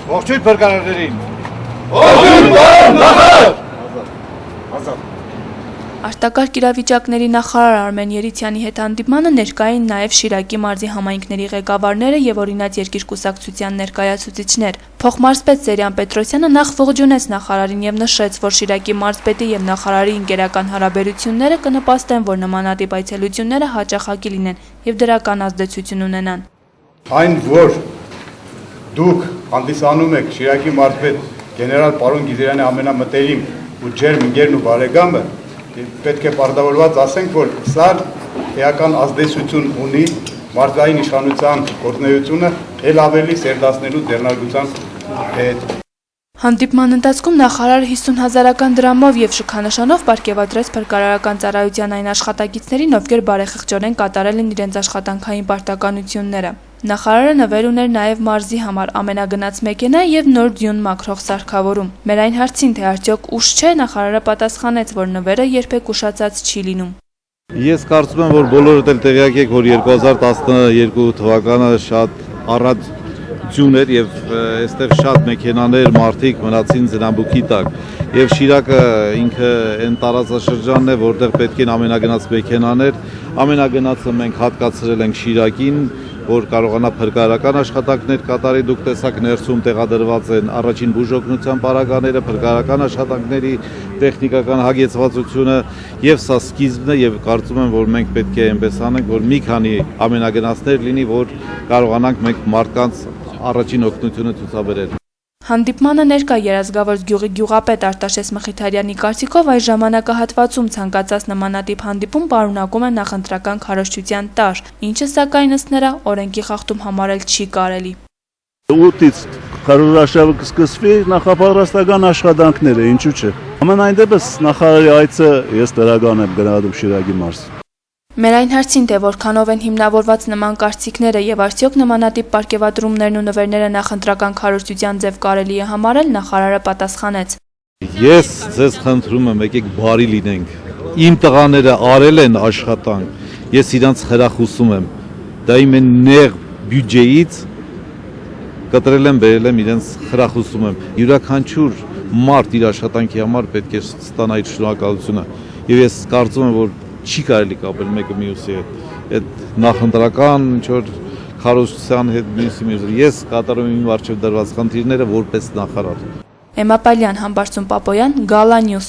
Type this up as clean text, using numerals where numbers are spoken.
Ողջույն փրկարարներին։ Արտակարգ իրավիճակների նախարար Արմեն Երիցյանի հետ հանդիպմանը ներկային նաև Շիրակի մարզի համայնքների ղեկավարները եւ օրինաց երկիրկուսակցության ներկայացուցիչներ։ Փոխմարզպետ Սերյան Պետրոսյանը նախ ողջունեց նախարարին եւ նշեց, որ Շիրակի մարզպետի եւ նախարարի ընկերական հարաբերությունները կնպաստեն, որ նմանատիպ այցելությունները հաճախակի լինեն եւ դրական ազդեցություն ունենան։ Այն, որ դուք հանդիսանում եք Շիրակի մարզպետ գեներալ պարոն Գիզերյանի ամենամտերիմ ու ջերմ ընկերն ու բարեկամը, պետք է պարտավորված ասենք, որ սա էական ազդեցություն ունի մարզային իշխանության գործունեությունը էլ ավելի սերտացնելու ձեռնարկության հետ։ Հանդիպման ընթացքում նախարարը 50,000 դրամով եւ շքանշանով պարգևատրեց փրկարարական ծառայության այն աշխատակիցներին, ովքեր բարեխիղճորեն կատարել են իրենց աշխատանքային պարտականությունները։ Նախարարը նվեր ուներ նաև մարզի համար ամենագնաց մեքենա եւ նոր ձյուն մաքրող սարքավորում։ Մեր այն հարցին, թե արդյոք ուշ չէ, նախարարը պատասխանեց, որ նվերը երբեք ուշացած չի լինում։ Ես կարծում եմ, որ բոլորդ էլ տեղյակ եք, որ 2012 թվականը շատ առատ ձյուն էր եւ այստեղ շատ մեքենաներ, մարդիկ մնացին զնամբուկի տակ։ Եվ Շիրակը ինքը այն տարածաշրջանն է, որտեղ պետք են ամենագնաց մեքենաներ, ամենագնացը մենք հատկացրել ենք Շիրակին, որ կարողանա փրկարարական աշխատանքներ կատարի, դուք տեսաք ներսում տեղադրված են առաջին բուժօգնության պարագաները, փրկարարական աշխատանքների տեխնիկական հագեցվածությունը եւ սա սկիզբն է եւ կարծում եմ, որ մենք պետք է այնպես անենք, որ մի քանի ամենագնացներ լինի, որ կարողանանք մենք մարդկանց առաջին օգնությունը ցուցաբերել։ Հանդիպմանը ներկա Երազգավորց գյուղի գյուղապետ Արտաշես Մխիթարյանի կարծիքով այս ժամանակահատվածում ցանկացած նմանատիպ հանդիպում պարունակում է նախընտրական քարոզչության տարր, ինչը սակայն ըստ նրա օրենքի խախտում համարել չի կարելի։ 8-ից քարոզարշավը կսկսվի նախապատրաստական աշխատանքները, ինչու՞ չէ։ Ամենայն դեպս նախարարի այցը ես դրական եմ գնահատում Շիրակի մարզ։ Մեր այն հարցին, թե որքանով են հիմնավորված նման կարծիքները եւ արդյոք նմանատիպ պարգևատրումներն ու նվերները նախընտրական քարոզչության ձև կարելի է համարել, նախարարը պատասխանեց. Ես ձեզ խնդրում եմ, եկեք բարի լինենք։ Իմ տղաները արել են աշխատանք, ես իրանց խրախուսում եմ։ Դա իմ նեղ բյուջեից կտրել եմ, բերել եմ, իրենց խրախուսում եմ։ Յուրաքանչյուր մարդ իր աշխատանքի համար պետք է ստանա իր շնորհակալությունը։ Եվ ես կարծում եմ, որ չի կարելի կապել մեկը մյուսի հետ։ Այդ նախընտրական ինչ-որ քարոզչության հետ մյուսի։ Ես կատարում եմ իմ առջև դրված խնդիրները որպես նախարար։ Էմապալյան, Համբարձում Պապոյան, Գալա Նյուս։